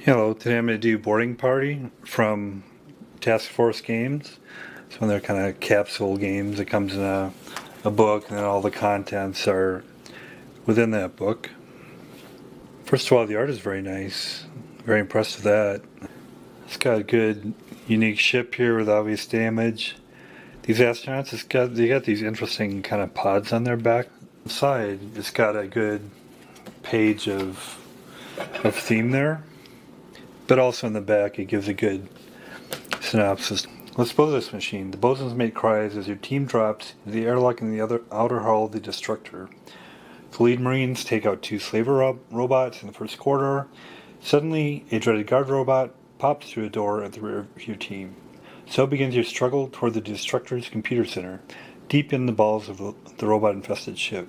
Hello, today I'm going to do Boarding Party from Task Force Games. It's one of their kind of capsule games. It comes in a book, and then all the contents are within that book. First of all, the art is very nice. Very impressed with that. It's got a good, unique ship here with obvious damage. These astronauts, they got these interesting kind of pods on their back. Inside, it's got a good page of theme there. But also in the back, it gives a good synopsis. Let's build this machine. The bosun's mate cries as your team drops into the airlock in the outer hull of the Destructor. The lead Marines take out two slaver robots in the first corridor. Suddenly, a dreaded guard robot pops through a door at the rear of your team. So begins your struggle toward the Destructor's computer center, deep in the balls of the robot-infested ship.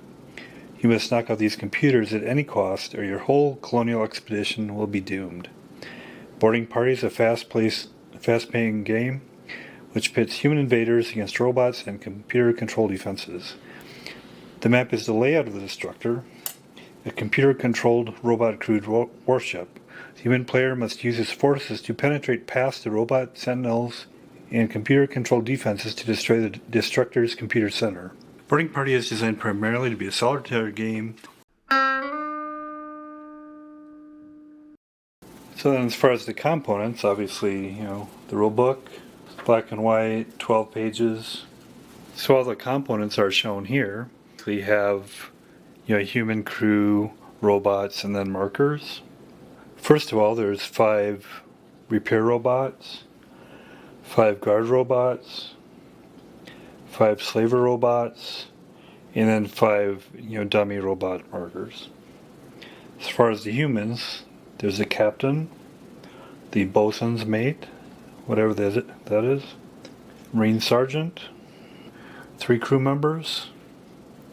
You must knock out these computers at any cost, or your whole colonial expedition will be doomed. Boarding Party is a fast-paced game which pits human invaders against robots and computer-controlled defenses. The map is the layout of the Destructor, a computer-controlled robot-crewed warship. The human player must use his forces to penetrate past the robot sentinels and computer-controlled defenses to destroy the Destructor's computer center. Boarding Party is designed primarily to be a solitaire game. So then as far as the components, obviously, the rule book, black and white, 12 pages. So all the components are shown here. So you have, human crew, robots, and then markers. First of all, there's 5 repair robots, 5 guard robots, 5 slaver robots, and then 5, dummy robot markers. As far as the humans, there's the captain, the bosun's mate, whatever that is, Marine sergeant, 3 crew members,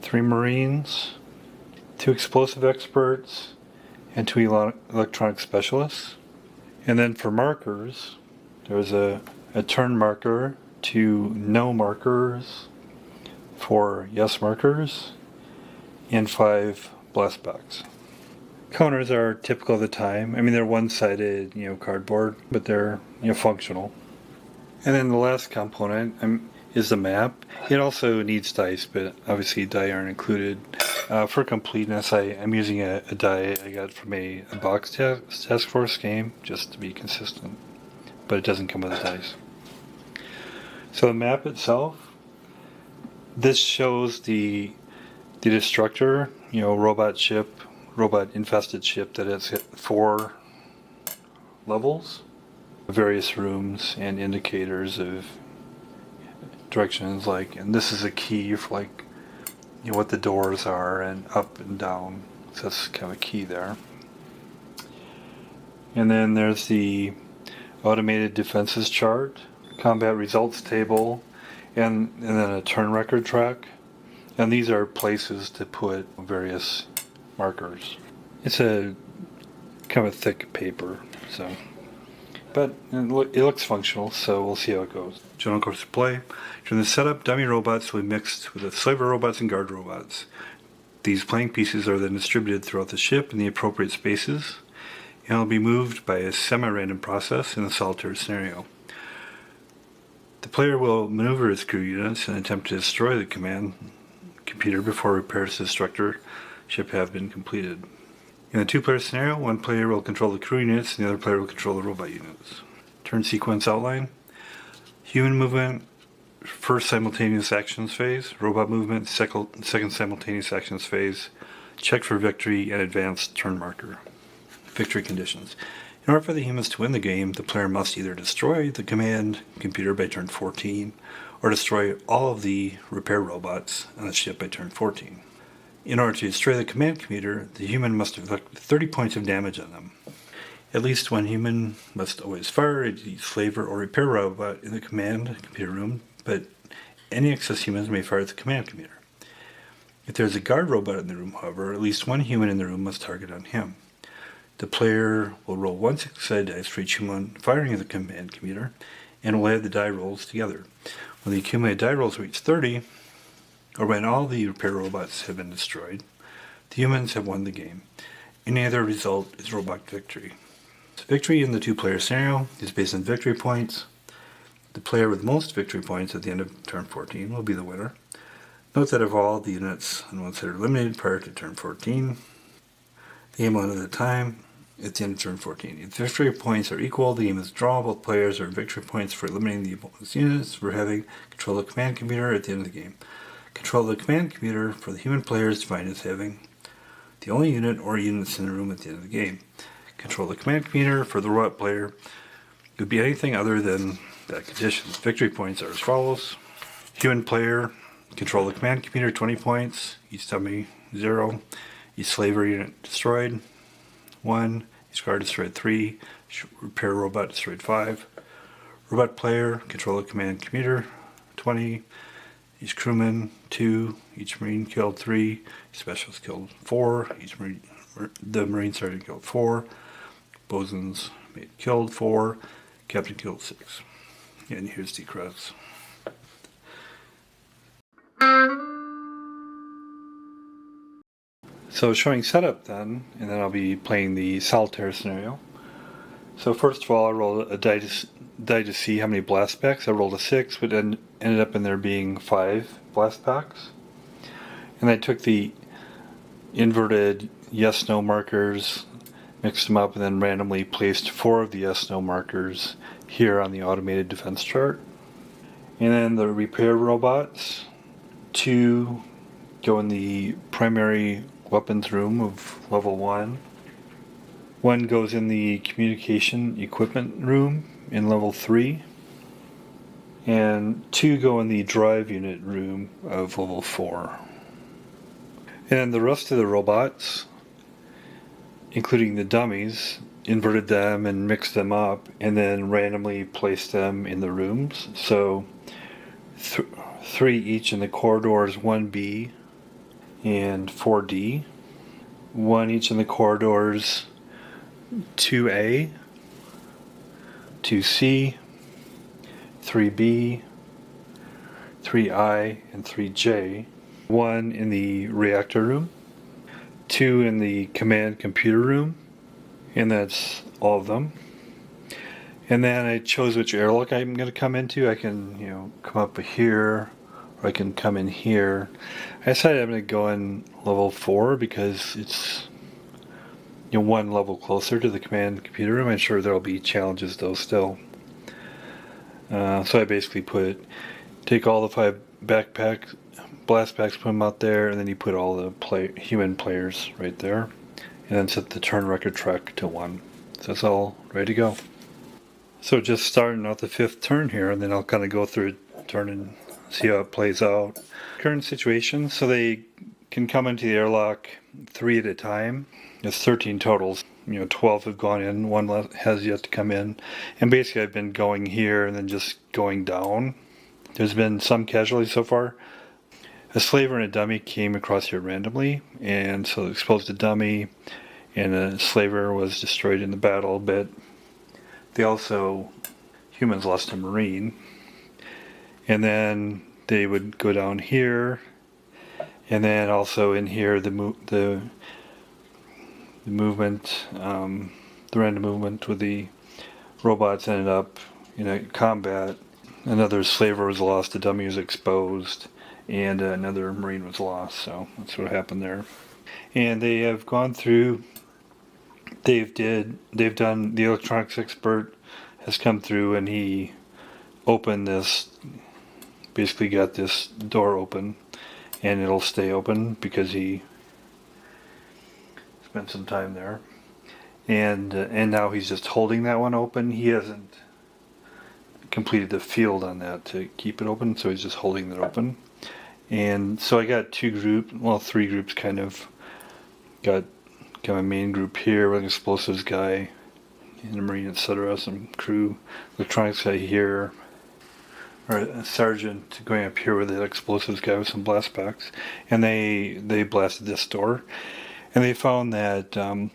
3 Marines, 2 explosive experts, and 2 electronic specialists. And then for markers, there's a turn marker, 2 no markers, 4 yes markers, and 5 blast box. Counters are typical of the time. I mean, they're one-sided, cardboard, but they're, functional. And then the last component is the map. It also needs dice, but obviously die aren't included. For completeness, I'm using a die I got from a box task force game, just to be consistent. But it doesn't come with the dice. So the map itself, this shows the Destructor, robot-infested ship that has hit 4 levels, various rooms and indicators of directions, and this is a key for what the doors are and up and down. So that's kind of a key there. And then there's the automated defenses chart, combat results table, and then a turn record track. And these are places to put various markers. It's a kind of thick paper, but it looks functional, so we'll see how it goes. General course of play. During the setup, dummy robots will be mixed with the slaver robots and guard robots. These playing pieces are then distributed throughout the ship in the appropriate spaces, and will be moved by a semi-random process in a solitaire scenario. The player will maneuver his crew units and attempt to destroy the command computer before repairs to the Destructor ship have been completed. In a 2-player scenario, one player will control the crew units and the other player will control the robot units. Turn sequence outline. Human movement, first simultaneous actions phase. Robot movement, second simultaneous actions phase. Check for victory and advanced turn marker. Victory conditions. In order for the humans to win the game, the player must either destroy the command computer by turn 14 or destroy all of the repair robots on the ship by turn 14. In order to destroy the command computer, the human must inflict 30 points of damage on them. At least one human must always fire a slaver or repair robot in the command computer room, but any excess humans may fire at the command computer. If there is a guard robot in the room, however, at least one human in the room must target on him. The player will roll 1 6-sided dice for each human firing at the command computer, and will add the die rolls together. When the accumulated die rolls reach 30, or when all the repair robots have been destroyed, the humans have won the game. Any other result is robot victory. Victory in the two-player scenario is based on victory points. The player with most victory points at the end of turn 14 will be the winner. Note that of all the units on one side are eliminated prior to turn 14. The game one at a time at the end of turn 14. If victory points are equal, the game is draw. Both players earn victory points for eliminating the opponent's units. For having control of the command computer at the end of the game. Control of the command computer for the human player is defined as having the only unit or units in the room at the end of the game. Control of the command computer for the robot player could be anything other than that condition. Victory points are as follows. Human player, control the command computer, 20 points. Each dummy, 0. Each slaver unit destroyed, 1. Each guard destroyed, 3. Repair robot destroyed, 5. Robot player, control the command computer, 20. Each crewman, 2. Each marine killed, 3. Each specialist killed, 4. The marine sergeant killed, 4. Bosun's mate killed, 4. Captain killed, 6. And here's the credits. So showing setup then, and then I'll be playing the solitaire scenario. So first of all, I rolled a die to see how many blast packs. I rolled a 6, but then ended up in there being 5 blast packs. And I took the inverted yes/no markers, mixed them up, and then randomly placed 4 of the yes/no markers here on the automated defense chart. And then the repair robots, 2 go in the primary weapons room of level 1. 1 goes in the communication equipment room in level 3. And 2 go in the drive unit room of level 4. And the rest of the robots, including the dummies, inverted them and mixed them up and then randomly placed them in the rooms. So 3 each in the corridors 1B and 4D. 1 each in the corridors 2A, 2C, 3B, 3I, and 3J. 1 in the reactor room. 2 in the command computer room. And that's all of them. And then I chose which airlock I'm going to come into. I can, come up here, or I can come in here. I decided I'm going to go in level 4 because it's, 1 level closer to the command computer room. I'm sure there'll be challenges though still. So I basically take all the 5 blast packs, put them out there, and then you put all the human players right there. And then set the turn record track to 1. So that's all ready to go. So just starting out the 5th turn here, and then I'll kind of go through a turn and see how it plays out. Current situation, so they can come into the airlock 3 at a time. There's 13 totals. 12 have gone in, 1 has yet to come in. And basically I've been going here and then just going down. There's been some casualties so far. A slaver and a dummy came across here randomly, and so exposed a dummy, and a slaver was destroyed in the battle, but humans lost a marine. And then they would go down here, and then also in here the movement, the random movement with the robots ended up in a combat. Another slaver was lost, a dummy was exposed, and another marine was lost. So that's what happened there. And they have gone through, they've done, the electronics expert has come through and he opened this, basically got this door open, and it'll stay open because he spent some time there. And now he's just holding that one open. He hasn't completed the field on that to keep it open, so he's just holding it open. And so I got 3 groups kind of. Got a main group here with an explosives guy and a marine, etc. Some crew, electronics guy here, or a sergeant going up here with the explosives guy with some blast packs. And they blasted this door. And they found that they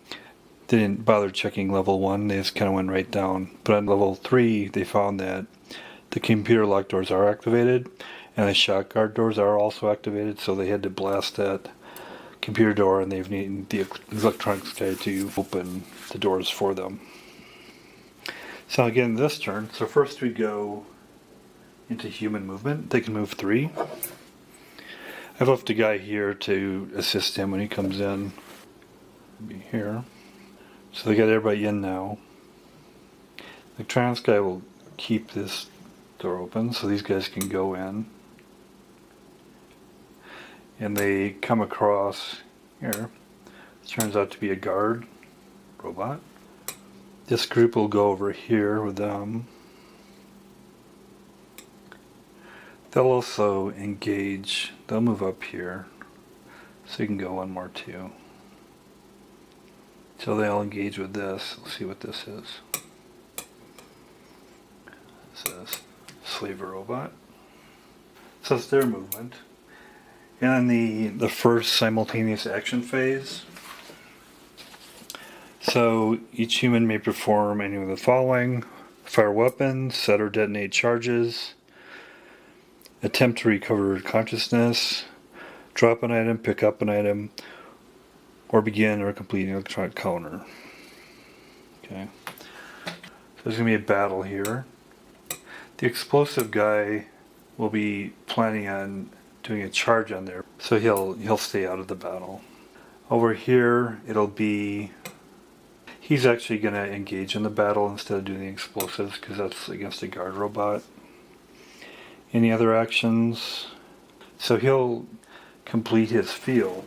didn't bother checking level 1. They just kind of went right down. But on level 3, they found that the computer lock doors are activated, and the shock guard doors are also activated, so they had to blast that computer door, and they've needed the electronics guy to open the doors for them. So again, this turn, so first we go into human movement. They can move 3. I've left a guy here to assist him when he comes in. Be here. So they got everybody in now. The trans guy will keep this door open so these guys can go in. And they come across here. It turns out to be a guard robot. This group will go over here with them. They'll also engage. They'll move up here. So you can go one more too. So they'll engage with this. Let's see what this is. It says slaver robot. So it's their movement. And then the first simultaneous action phase. So each human may perform any of the following: fire weapons, set or detonate charges, attempt to recover consciousness, drop an item, pick up an item, or begin or complete an electronic counter. Okay. So there's going to be a battle here. The explosive guy will be planning on doing a charge on there, so he'll stay out of the battle. Over here, it'll be, he's actually going to engage in the battle instead of doing the explosives because that's against a guard robot. Any other actions? So he'll complete his field.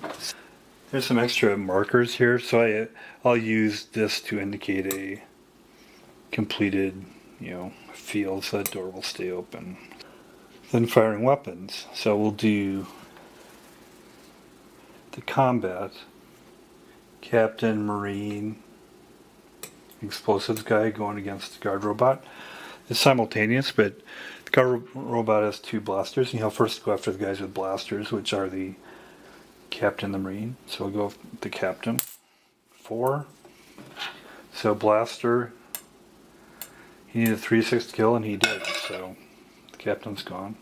There's some extra markers here, so I'll use this to indicate a completed, field, so that door will stay open. Then firing weapons. So we'll do the combat, Captain, Marine, explosives guy going against the guard robot. It's simultaneous, but the guard robot has 2 blasters, and he'll first go after the guys with blasters, which are the Captain, the Marine. So we'll go with the Captain. 4. So blaster, he needed a 3-6 kill, and he did, so the Captain's gone.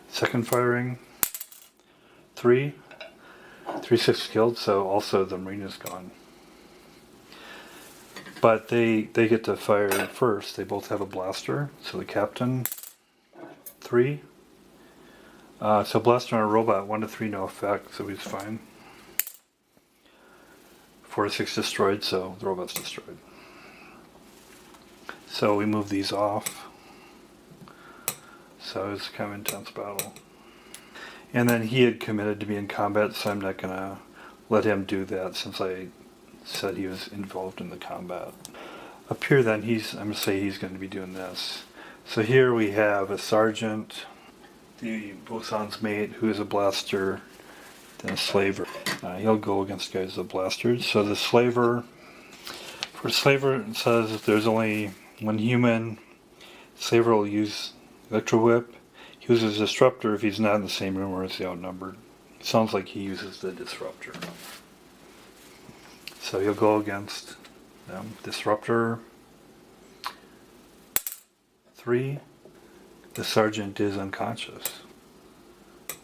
Second firing, 3. 3-6 killed, so also the Marine is gone. But they get to fire first. They both have a blaster, so the Captain, 3. So blaster on a robot, 1 to 3, no effect, so he's fine. 4 to 6 destroyed, so the robot's destroyed. So we move these off. So it's kind of an intense battle. And then he had committed to be in combat, so I'm not going to let him do that since I said he was involved in the combat. Up here then, I'm going to say he's going to be doing this. So here we have a sergeant, the bosun's mate, who is a blaster, then a slaver. He'll go against guys with blasters. So the slaver, for slaver, it says if there's only one human, slaver will use electro whip. He uses disruptor if he's not in the same room or is outnumbered. It sounds like he uses the disruptor. So he'll go against them. Disruptor, 3. The sergeant is unconscious.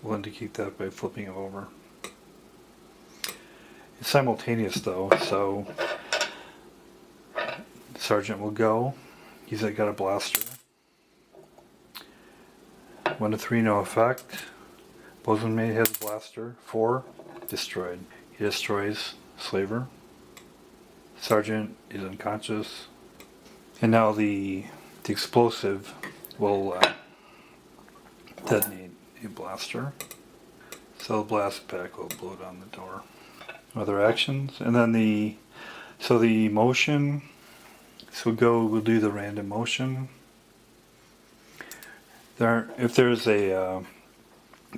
We'll indicate that by flipping him over. It's simultaneous though, so the sergeant will go. He's got a blaster. 1 to 3, no effect. Bosun mate has a blaster. 4, destroyed. He destroys slaver. Sergeant is unconscious. And now the explosive will detonate a blaster. So the blast pack will blow down the door. Other actions. And then the motion. So we'll do the random motion. If there's a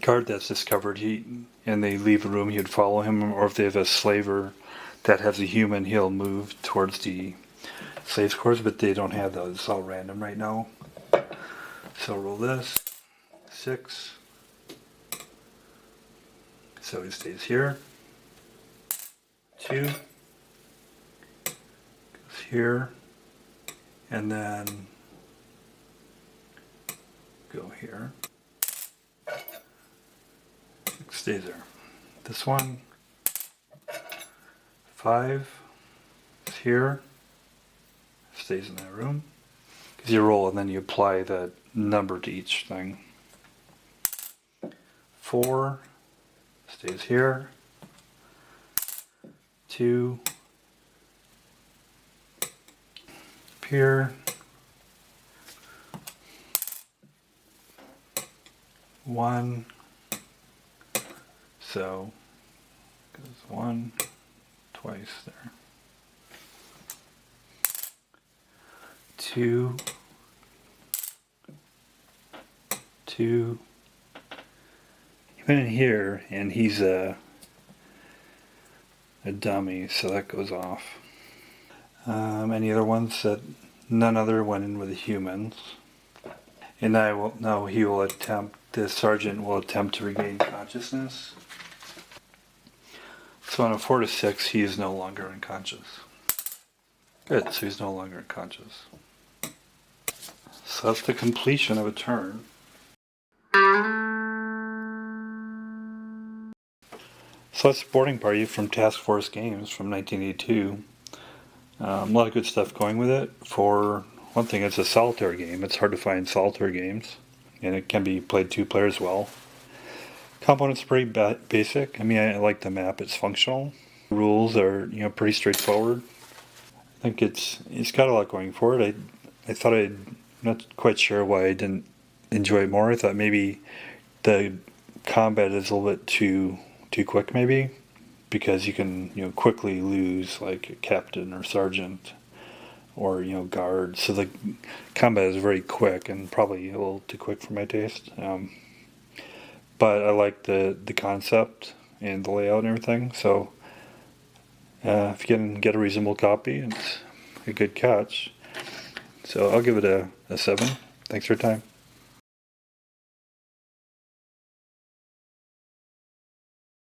guard that's discovered, and they leave the room, he'd follow him. Or if they have a slaver that has a human, he'll move towards the slave's quarters. But they don't have those. It's all random right now. So roll this. 6. So he stays here. 2. Goes here. And then go here. Stays there. This one, 5, is here, stays in that room. Because you roll and then you apply the number to each thing. 4 stays here. 2 up here. 1. So goes 1 twice there. 2, 2. He went in here, and he's a dummy, so that goes off. Any other ones that none other went in with the humans? And the sergeant will attempt to regain consciousness. So on a 4 to 6, he is no longer unconscious. Good, so he's no longer unconscious. So that's the completion of a turn. So that's Boarding Party from Task Force Games from 1982. A lot of good stuff going with it. For one thing, it's a solitaire game. It's hard to find solitaire games, and it can be played 2 players well. Components are pretty basic. I mean, I like the map. It's functional. Rules are pretty straightforward. I think it's got a lot going for it. I'm not quite sure why I didn't enjoy it more. I thought maybe the combat is a little bit too quick, maybe, because you can quickly lose like a captain or sergeant or guard. So the combat is very quick and probably a little too quick for my taste. But I like the concept and the layout and everything. So if you can get a reasonable copy, it's a good catch. So I'll give it a 7. Thanks for your time.